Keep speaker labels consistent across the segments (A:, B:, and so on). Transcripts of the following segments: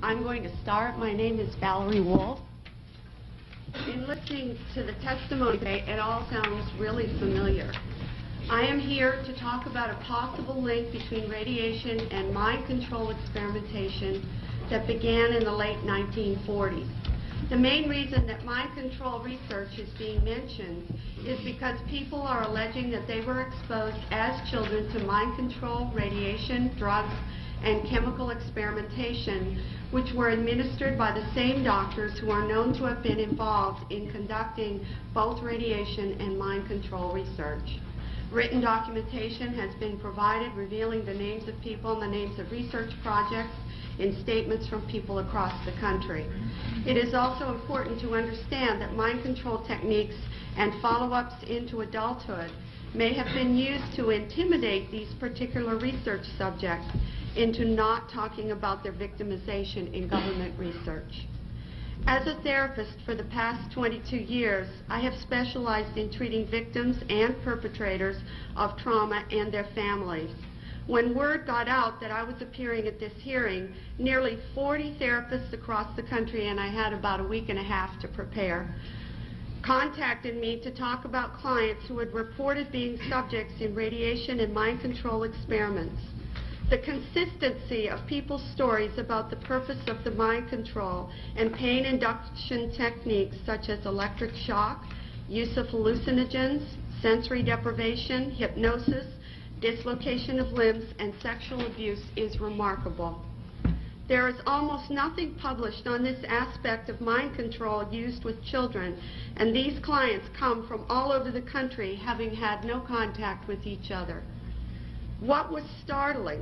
A: I'm going to start. My name is Valerie Wolf. In listening to the testimony today, it all sounds really familiar. I am here to talk about a possible link between radiation and mind control experimentation that began in the late 1940s. The main reason that mind control research is being mentioned is because people are alleging that they were exposed as children to mind control, radiation, drugs, and chemical experimentation, which were administered by the same doctors who are known to have been involved in conducting both radiation and mind control research. Written documentation has been provided revealing the names of people and the names of research projects in statements from people across the country. It is also important to understand that mind control techniques and follow-ups into adulthood may have been used to intimidate these particular research subjects into not talking about their victimization in government research. As a therapist for the past 22 years, I have specialized in treating victims and perpetrators of trauma and their families. When word got out that I was appearing at this hearing, nearly 40 therapists across the country, and I had about a week and a half to prepare, contacted me to talk about clients who had reported being subjects in radiation and mind control experiments. The consistency of people's stories about the purpose of the mind control and pain induction techniques such as electric shock, use of hallucinogens, sensory deprivation, hypnosis, dislocation of limbs, and sexual abuse is remarkable. There is almost nothing published on this aspect of mind control used with children, and these clients come from all over the country having had no contact with each other. What was startling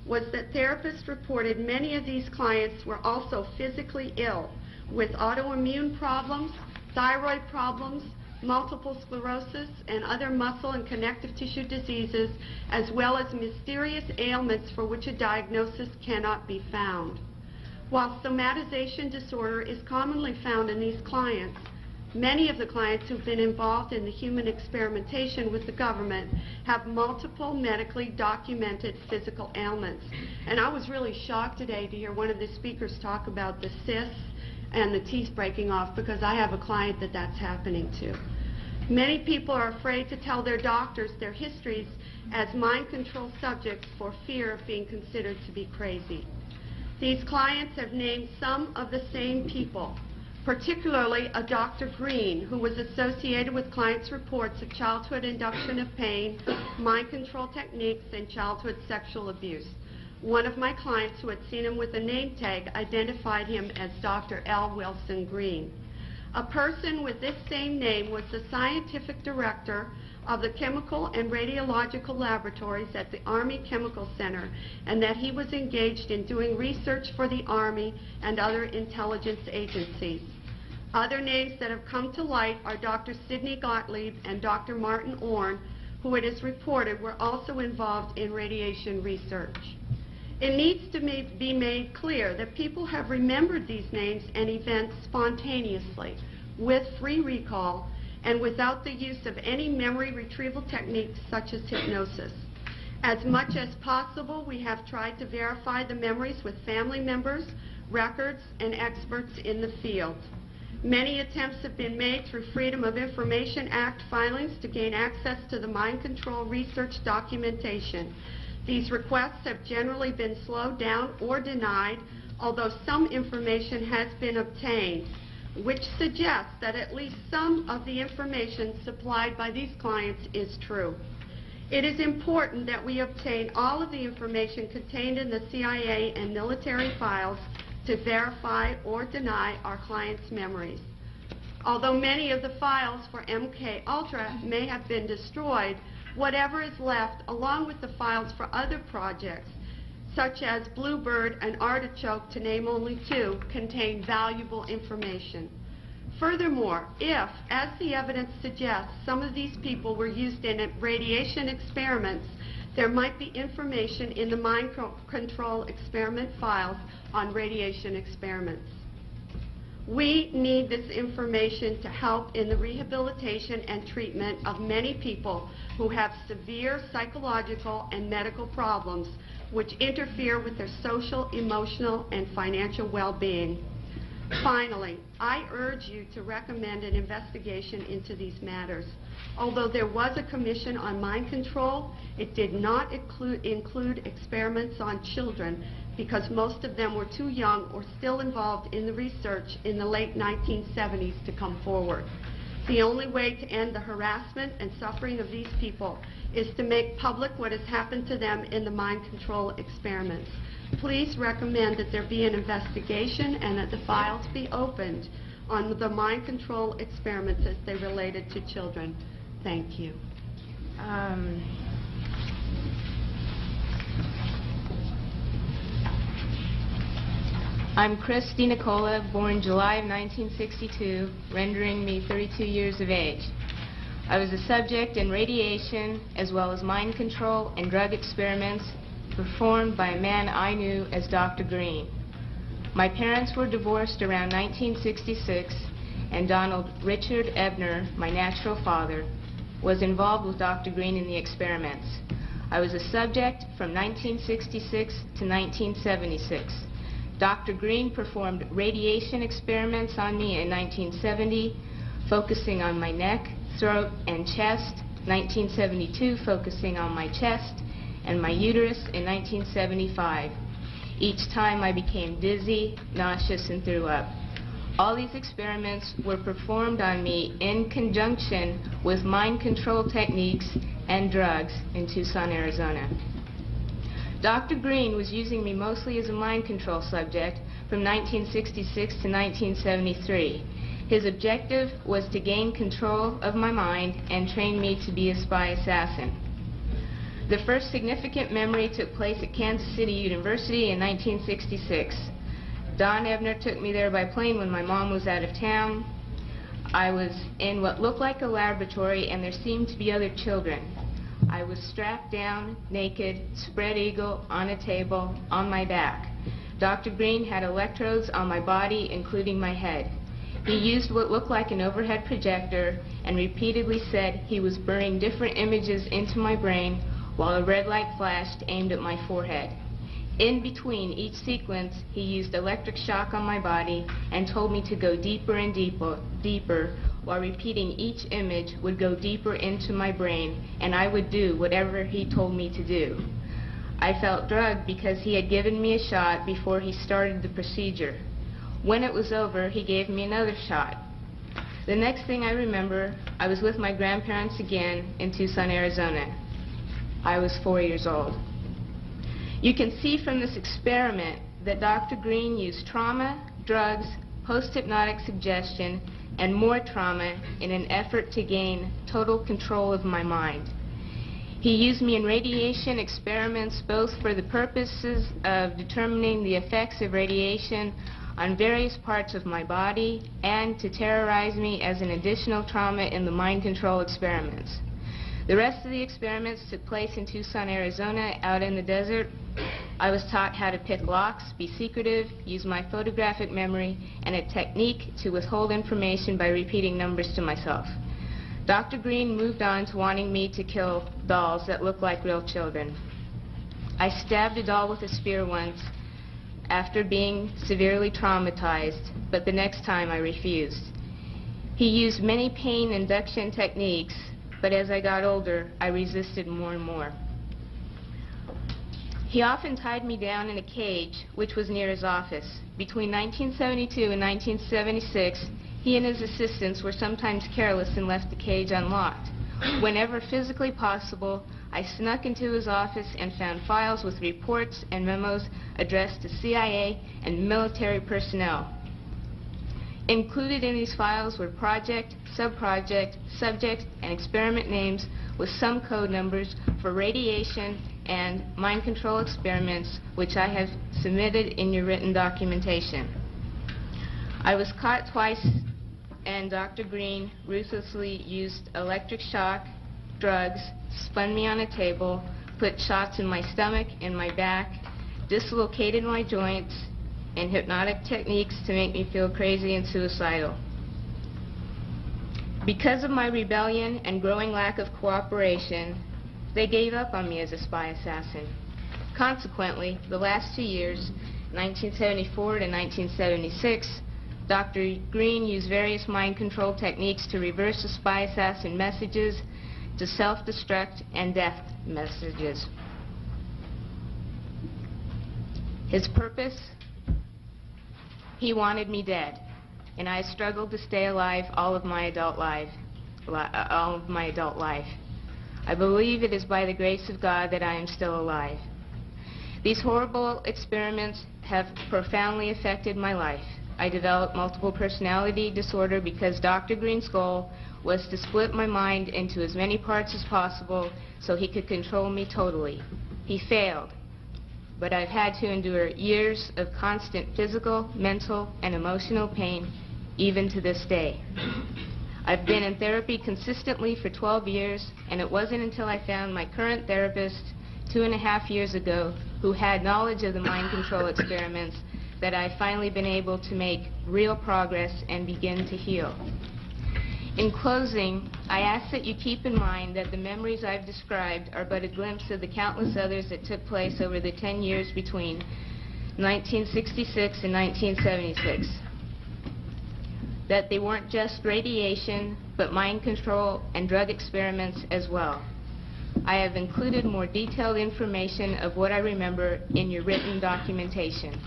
A: was that therapists reported many of these clients were also physically ill with autoimmune problems, thyroid problems, multiple sclerosis, and other muscle and connective tissue diseases, as well as mysterious ailments for which a diagnosis cannot be found. While somatization disorder is commonly found in these clients, many of the clients who've been involved in the human experimentation with the government have multiple medically documented physical ailments. And I was really shocked today to hear one of the speakers talk about the cysts and the teeth breaking off, because I have a client that that's happening to. Many people are afraid to tell their doctors their histories as mind control subjects for fear of being considered to be crazy. These clients have named some of the same people, particularly a Dr. Green, who was associated with clients' reports of childhood induction of pain, mind control techniques, and childhood sexual abuse. One of my clients who had seen him with a name tag identified him as Dr. L. Wilson Green. A person with this same name was the scientific director of the chemical and radiological laboratories at the Army Chemical Center, and that he was engaged in doing research for the Army and other intelligence agencies. Other names that have come to light are Dr. Sidney Gottlieb and Dr. Martin Orn, who it is reported were also involved in radiation research. It needs to be made clear that people have remembered these names and events spontaneously, with free recall, and without the use of any memory retrieval techniques such as hypnosis. As much as possible, we have tried to verify the memories with family members, records, and experts in the field. Many attempts have been made through Freedom of Information Act filings to gain access to the mind control research documentation. These requests have generally been slowed down or denied, although some information has been obtained, which suggests that at least some of the information supplied by these clients is true. It is important that we obtain all of the information contained in the CIA and military files to verify or deny our clients' memories. Although many of the files for MK Ultra may have been destroyed, whatever is left, along with the files for other projects, such as Bluebird and Artichoke, to name only two, contain valuable information. Furthermore, if, as the evidence suggests, some of these people were used in radiation experiments, there might be information in the mind control experiment files on radiation experiments. We need this information to help in the rehabilitation and treatment of many people who have severe psychological and medical problems which interfere with their social, emotional, and financial well-being. Finally, I urge you to recommend an investigation into these matters. Although there was a commission on mind control, it did not include experiments on children because most of them were too young or still involved in the research in the late 1970s to come forward. The only way to end the harassment and suffering of these people is to make public what has happened to them in the mind control experiments. Please recommend that there be an investigation and that the files be opened on the mind control experiments as they related to children. Thank you.
B: I'm Christy Nicola, born July of 1962, rendering me 32 years of age. I was a subject in radiation as well as mind control and drug experiments performed by a man I knew as Dr. Green. My parents were divorced around 1966, and Donald Richard Ebner, my natural father, was involved with Dr. Green in the experiments. I was a subject from 1966 to 1976. Dr. Green performed radiation experiments on me in 1970, focusing on my neck, throat, and chest, 1972 focusing on my chest, and my uterus in 1975. Each time I became dizzy, nauseous, and threw up. All these experiments were performed on me in conjunction with mind control techniques and drugs in Tucson, Arizona. Dr. Green was using me mostly as a mind control subject from 1966 to 1973. His objective was to gain control of my mind and train me to be a spy assassin. The first significant memory took place at Kansas City University in 1966. Don Ebner took me there by plane when my mom was out of town. I was in what looked like a laboratory, and there seemed to be other children. I was strapped down, naked, spread eagle, on a table, on my back. Dr. Green had electrodes on my body, including my head. He used what looked like an overhead projector and repeatedly said he was burning different images into my brain while a red light flashed aimed at my forehead. In between each sequence, he used electric shock on my body and told me to go deeper and deeper, while repeating each image would go deeper into my brain, and I would do whatever he told me to do. I felt drugged because he had given me a shot before he started the procedure. When it was over, he gave me another shot. The next thing I remember, I was with my grandparents again in Tucson, Arizona. I was 4 years old. You can see from this experiment that Dr. Green used trauma, drugs, post-hypnotic suggestion, and more trauma in an effort to gain total control of my mind. He used me in radiation experiments both for the purposes of determining the effects of radiation on various parts of my body and to terrorize me as an additional trauma in the mind control experiments. The rest of the experiments took place in Tucson, Arizona, out in the desert. I was taught how to pick locks, be secretive, use my photographic memory, and a technique to withhold information by repeating numbers to myself. Dr. Green moved on to wanting me to kill dolls that looked like real children. I stabbed a doll with a spear once after being severely traumatized, but the next time I refused. He used many pain induction techniques, but as I got older, I resisted more and more. He often tied me down in a cage, which was near his office. Between 1972 and 1976, he and his assistants were sometimes careless and left the cage unlocked. Whenever physically possible, I snuck into his office and found files with reports and memos addressed to CIA and military personnel. Included in these files were project, subproject, subject, and experiment names with some code numbers for radiation and mind control experiments, which I have submitted in your written documentation. I was caught twice, and Dr. Green ruthlessly used electric shock, drugs, spun me on a table, put shots in my stomach and my back, dislocated my joints, and hypnotic techniques to make me feel crazy and suicidal. Because of my rebellion and growing lack of cooperation, they gave up on me as a spy assassin. Consequently, the last 2 years, 1974 to 1976, Dr. Green used various mind control techniques to reverse the spy assassin messages to self-destruct and death messages. His purpose? He wanted me dead, and I struggled to stay alive all of my adult life. I believe it is by the grace of God that I am still alive. These horrible experiments have profoundly affected my life. I developed multiple personality disorder because Dr. Green's goal was to split my mind into as many parts as possible so he could control me totally. He failed, but I've had to endure years of constant physical, mental, and emotional pain, even to this day. I've been in therapy consistently for 12 years, and it wasn't until I found my current therapist 2.5 years ago who had knowledge of the mind control experiments that I've finally been able to make real progress and begin to heal. In closing, I ask that you keep in mind that the memories I've described are but a glimpse of the countless others that took place over the 10 years between 1966 and 1976. That they weren't just radiation, but mind control and drug experiments as well. I have included more detailed information of what I remember in your written documentation.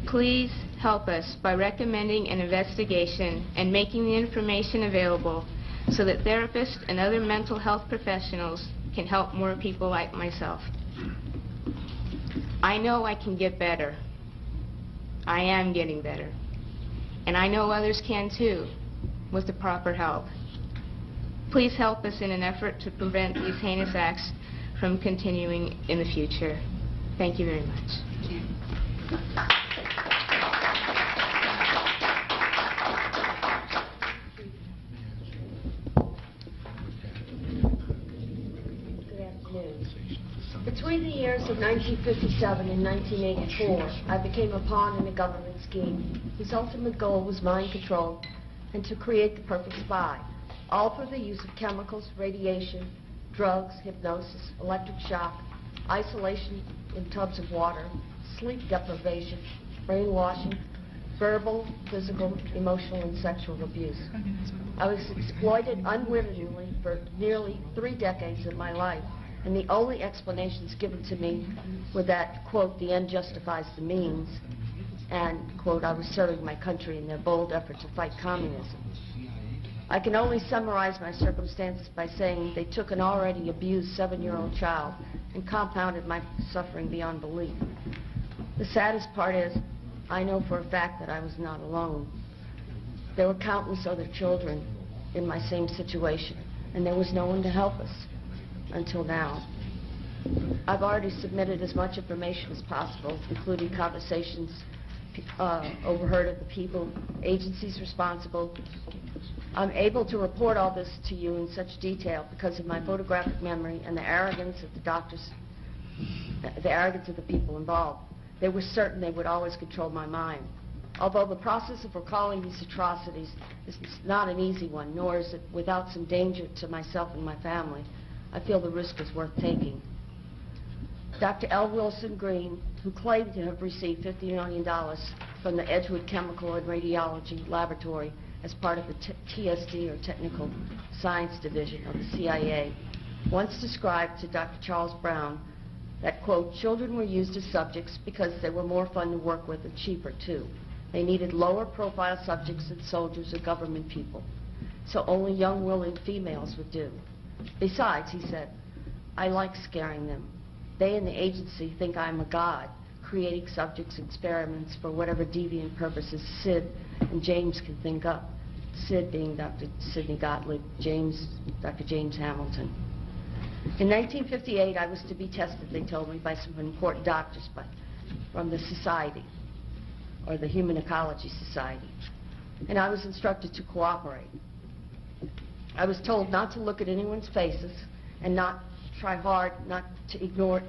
B: Please help us by recommending an investigation and making the information available so that therapists and other mental health professionals can help more people like myself. I know I can get better. I am getting better. And I know others can too, with the proper help. Please help us in an effort to prevent these heinous acts from continuing in the future. Thank you very much.
C: Between the years of 1957 and 1984, I became a pawn in a government scheme whose ultimate goal was mind control and to create the perfect spy, all through the use of chemicals, radiation, drugs, hypnosis, electric shock, isolation in tubs of water, sleep deprivation, brainwashing, verbal, physical, emotional, and sexual abuse. I was exploited unwittingly for nearly 3 decades of my life, and the only explanations given to me were that, quote, the end justifies the means, and, quote, I was serving my country in their bold effort to fight communism. I can only summarize my circumstances by saying they took an already abused 7-year-old child and compounded my suffering beyond belief. The saddest part is, I know for a fact that I was not alone. There were countless other children in my same situation, and there was no one to help us. Until now. I've already submitted as much information as possible, including conversations overheard of the people, agencies responsible. I'm able to report all this to you in such detail because of my photographic memory and the arrogance of the doctors, the arrogance of the people involved. They were certain they would always control my mind. Although the process of recalling these atrocities is not an easy one, nor is it without some danger to myself and my family, I feel the risk is worth taking. Dr. L. Wilson Green, who claimed to have received $50 million from the Edgewood Chemical and Radiology Laboratory as part of the TSD, or Technical Science Division of the CIA, once described to Dr. Charles Brown that, quote, children were used as subjects because they were more fun to work with and cheaper, too. They needed lower profile subjects than soldiers or government people, so only young, willing females would do. Besides, he said, I like scaring them. They in the agency think I'm a god, creating subjects and experiments for whatever deviant purposes Sid and James can think up. Sid being Dr. Sidney Gottlieb, James, Dr. James Hamilton. In 1958, I was to be tested, they told me, by some important doctors from the society, or the Human Ecology Society. And I was instructed to cooperate. I was told not to look at anyone's faces and try hard not to ignore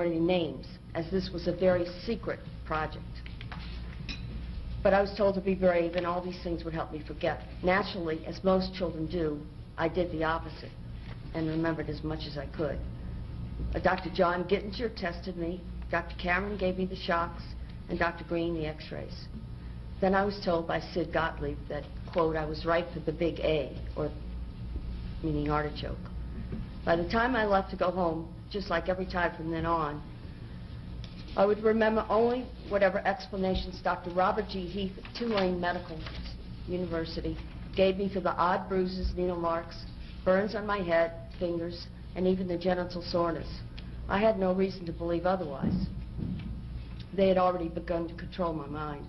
C: any names, as this was a very secret project. But I was told to be brave, and all these things would help me forget. Naturally, as most children do, I did the opposite. and remembered as much as I could. Dr. John Gittinger tested me, Dr. Cameron gave me the shocks, and Dr. Green the x-rays. Then I was told by Sid Gottlieb that, quote, I was right for the big A, or meaning artichoke. By the time I left to go home, just like every time from then on, I would remember only whatever explanations Dr. Robert G. Heath at Tulane Medical University gave me for the odd bruises, needle marks, burns on my head, fingers, and even the genital soreness. I had no reason to believe otherwise. They had already begun to control my mind.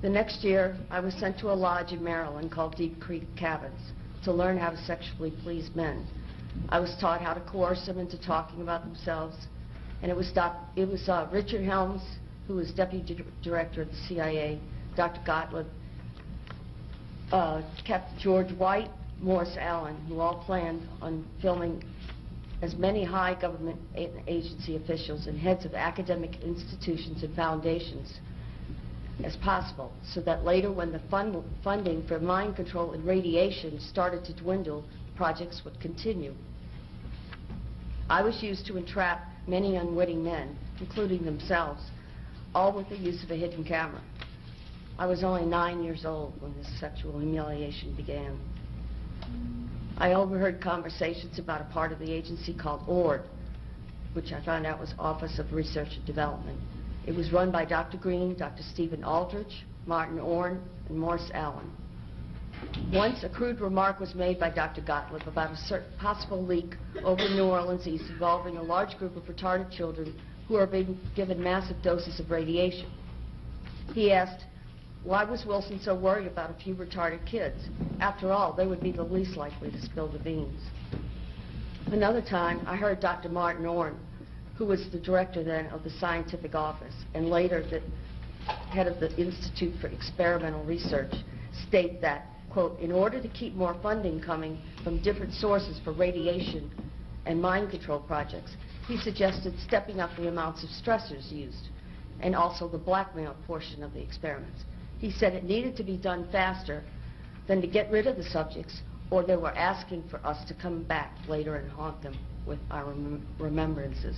C: The next year, I was sent to a lodge in Maryland called Deep Creek Cabins to learn how to sexually please men. I was taught how to coerce them into talking about themselves, and it was Richard Helms, who was deputy director at the CIA, Dr. Gottlieb, Captain George White, Morris Allen, who all planned on filming as many high government agency officials and heads of academic institutions and foundations as possible, so that later when the funding for mind control and radiation started to dwindle, projects would continue. I was used to entrap many unwitting men, including themselves, all with the use of a hidden camera. I was only 9 years old when this sexual humiliation began. I overheard conversations about a part of the agency called ORD, which I found out was Office of Research and Development. It was run by Dr. Green, Dr. Stephen Aldrich, Martin Orne, and Morris Allen. Once a crude remark was made by Dr. Gottlieb about a certain possible leak over New Orleans East involving a large group of retarded children who are being given massive doses of radiation. He asked, why was Wilson so worried about a few retarded kids? After all, they would be the least likely to spill the beans. Another time, I heard Dr. Martin Orne, who was the director then of the scientific office and later the head of the Institute for Experimental Research, state that, quote, in order to keep more funding coming from different sources for radiation and mind control projects, he suggested stepping up the amounts of stressors used and also the blackmail portion of the experiments. He said it needed to be done faster than to get rid of the subjects, or they were asking for us to come back later and haunt them with our remembrances.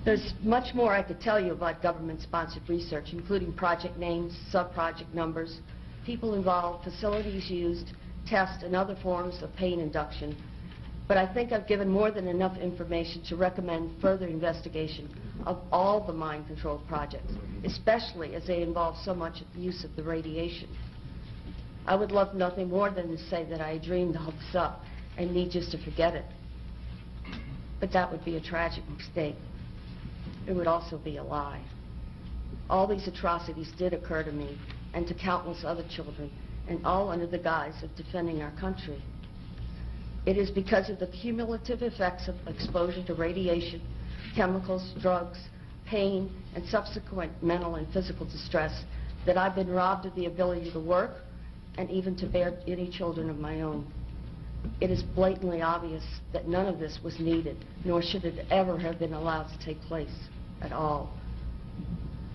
C: There's much more I could tell you about government-sponsored research, including project names, sub-project numbers, people involved, facilities used, tests, and other forms of pain induction. But I think I've given more than enough information to recommend further investigation of all the mind control projects, especially as they involve so much use of the radiation. I would love nothing more than to say that I dreamed all this up and need just to forget it. But that would be a tragic mistake. It would also be a lie. All these atrocities did occur to me and to countless other children, and all under the guise of defending our country. It is because of the cumulative effects of exposure to radiation, chemicals, drugs, pain, and subsequent mental and physical distress that I've been robbed of the ability to work and even to bear any children of my own. It is blatantly obvious that none of this was needed, nor should it ever have been allowed to take place at all.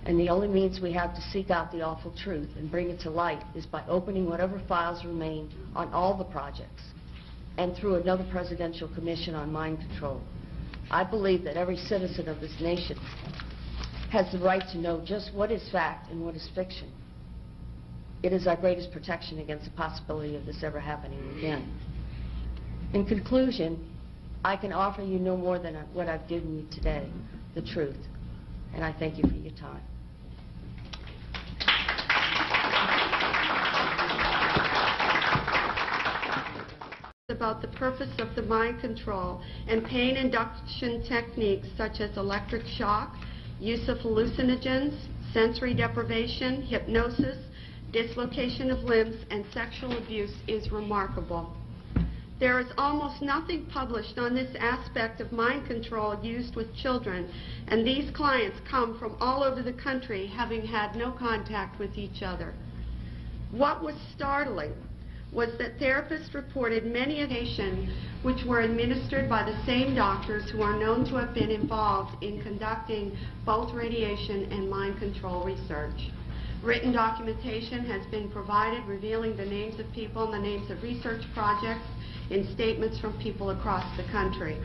C: And the only means we have to seek out the awful truth and bring it to light is by opening whatever files remain on all the projects and through another presidential commission on mind control. I believe that every citizen of this nation has the right to know just what is fact and what is fiction. It is our greatest protection against the possibility of this ever happening again. In conclusion, I can offer you no more than what I've given you today, the truth. And I thank you for your time.
A: About the purpose of the mind control and pain induction techniques such as electric shock, use of hallucinogens, sensory deprivation, hypnosis, dislocation of limbs, and sexual abuse is remarkable. There is almost nothing published on this aspect of mind control used with children, and these clients come from all over the country, having had no contact with each other. What was startling was that therapists reported many medications which were administered by the same doctors who are known to have been involved in conducting both radiation and mind control research. Written documentation has been provided revealing the names of people and the names of research projects in statements from people across the country.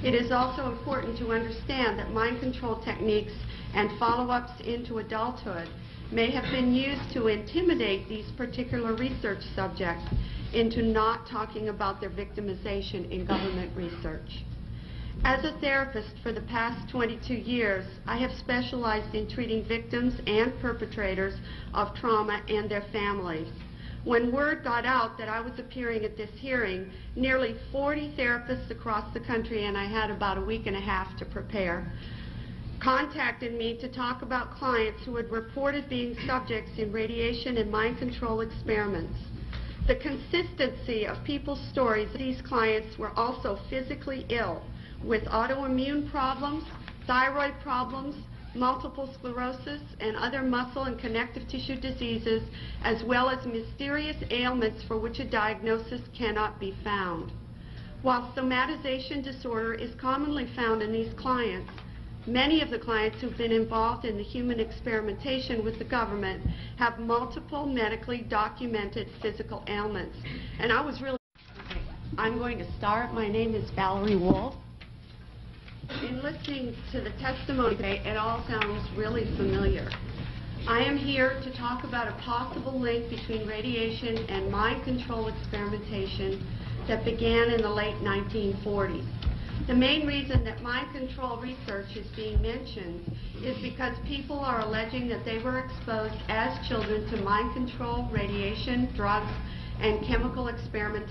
A: It is also important to understand that mind control techniques and follow-ups into adulthood may have been used to intimidate these particular research subjects into not talking about their victimization in government research. As a therapist for the past 22 years, I have specialized in treating victims and perpetrators of trauma and their families. When word got out that I was appearing at this hearing, nearly 40 therapists across the country, and I had about a week and a half to prepare, contacted me to talk about clients who had reported being subjects in radiation and mind control experiments. The consistency of people's stories, these clients were also physically ill with autoimmune problems, thyroid problems, multiple sclerosis, and other muscle and connective tissue diseases, as well as mysterious ailments for which a diagnosis cannot be found. While somatization disorder is commonly found in these clients, many of the clients who've been involved in the human experimentation with the government have multiple medically documented physical ailments. And I'm going to start. My name is Valerie Wolf. In listening to the testimony today, it all sounds really familiar. I am here to talk about a possible link between radiation and mind control experimentation that began in the late 1940s. The main reason that mind control research is being mentioned is because people are alleging that they were exposed as children to mind control, radiation, drugs, and chemical experimentation.